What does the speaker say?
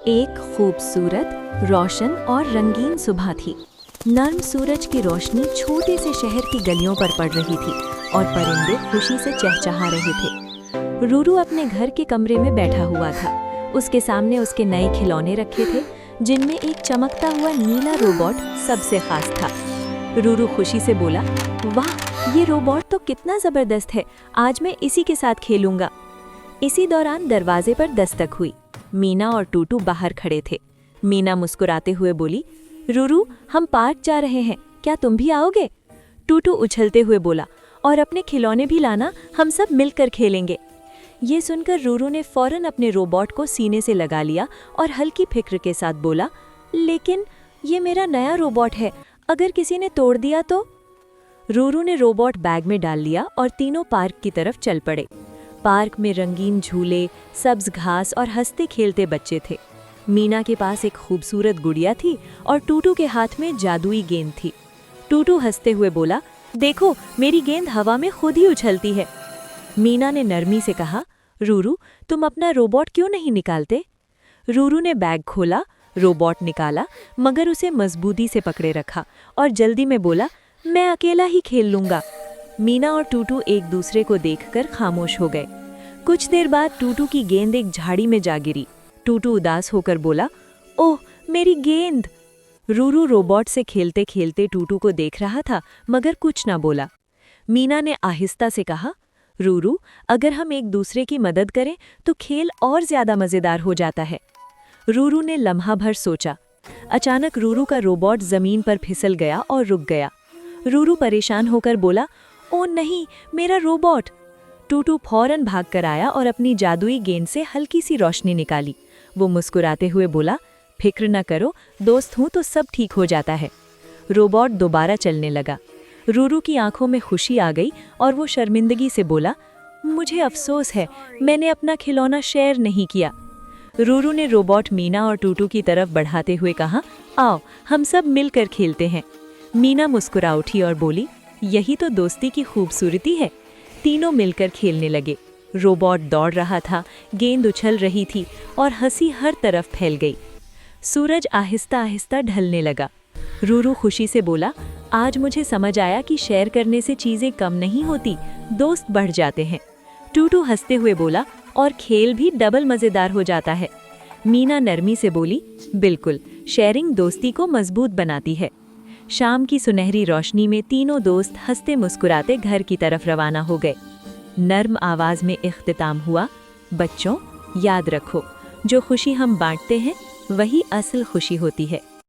एक खूबसूरत, रोशन और रंगीन सुबह थी। नर्म सूरज की रोशनी छोटे से शहर की गलियों पर पड़ रही थी और परिंदे खुशी से चहचहा रहे थे। रूरू अपने घर के कमरे में बैठा हुआ था। उसके सामने उसके नए खिलौने रखे थे, जिनमें एक चमकता हुआ नीला रोबोट सबसे खास था। रूरू खुशी से बोला, वाह, ये रोबोट तो कितना ज़बरदस्त है, आज मैं इसी के साथ खेलूंगा। इसी दौरान दरवाजे पर दस्तक हुई। मीना और टूटू बाहर खड़े थे। मीना मुस्कुराते हुए बोली, रूरू, हम पार्क जा रहे हैं, क्या तुम भी आओगे? टूटू उछलते हुए बोला, और अपने खिलौने भी लाना, हम सब मिलकर खेलेंगे। ये सुनकर रूरू ने फौरन अपने रोबोट को सीने से लगा लिया और हल्की फिक्र के साथ बोला, लेकिन ये मेरा नया रोबोट है, अगर किसी ने तोड़ दिया तो? रूरू ने रोबोट बैग में डाल लिया और तीनों पार्क की तरफ चल पड़े। पार्क में रंगीन झूले, सब्ज घास और हंसते खेलते बच्चे थे। मीना के पास एक खूबसूरत गुड़िया थी और टूटू के हाथ में जादुई गेंद थी। टूटू हंसते हुए बोला, देखो, मेरी गेंद हवा में खुद ही उछलती है। मीना ने नरमी से कहा, रूरू, तुम अपना रोबोट क्यों नहीं निकालते? रूरू ने बैग खोला, रोबोट निकाला, मगर उसे मजबूती से पकड़े रखा और जल्दी में बोला, मैं अकेला ही खेल लूंगा। मीना और टूटू एक दूसरे को देखकर खामोश हो गए। कुछ देर बाद टूटू की गेंद एक झाड़ी में जा गिरी। टूटू उदास होकर बोला, ओह, मेरी गेंद। रूरू रोबोट से खेलते खेलते टूटू को देख रहा था, मगर कुछ ना बोला। मीना ने आहिस्ता से कहा, रूरू, अगर हम एक दूसरे की मदद करें तो खेल और ज्यादा मजेदार हो जाता है। रूरू ने लम्हा भर सोचा। अचानक रूरू का रोबोट जमीन पर फिसल गया और रुक गया। रूरू परेशान होकर बोला, ओ नहीं, मेरा रोबोट। टूटू फौरन भागकर आया और अपनी जादुई गेंद से हल्की सी रोशनी निकाली। वो मुस्कुराते हुए बोला, फिक्र न करो, दोस्त हूं तो सब ठीक हो जाता है। रोबोट दोबारा चलने लगा। रूरू की आंखों में खुशी आ गई और वो शर्मिंदगी से बोला, मुझे अफसोस है, मैंने अपना खिलौना शेयर नहीं किया। रूरू ने रोबोट मीना और टूटू की तरफ बढ़ाते हुए कहा, आओ, हम सब मिलकर खेलते हैं। मीना मुस्कुरा उठी और बोली, यही तो दोस्ती की खूबसूरती है। तीनों मिलकर खेलने लगे। रोबोट दौड़ रहा था, गेंद उछल रही थी और हंसी हर तरफ फैल गई। सूरज आहिस्ता आहिस्ता ढलने लगा। रूरू खुशी से बोला, आज मुझे समझ आया कि शेयर करने से चीज़ें कम नहीं होती, दोस्त बढ़ जाते हैं। टूटू हंसते हुए बोला, और खेल भी डबल मज़ेदार हो जाता है। मीना नरमी से बोली, बिल्कुल, शेयरिंग दोस्ती को मजबूत बनाती है। शाम की सुनहरी रोशनी में तीनों दोस्त हंसते मुस्कुराते घर की तरफ रवाना हो गए। नर्म आवाज में इख्तिताम हुआ, बच्चों, याद रखो, जो खुशी हम बांटते हैं वही असल खुशी होती है।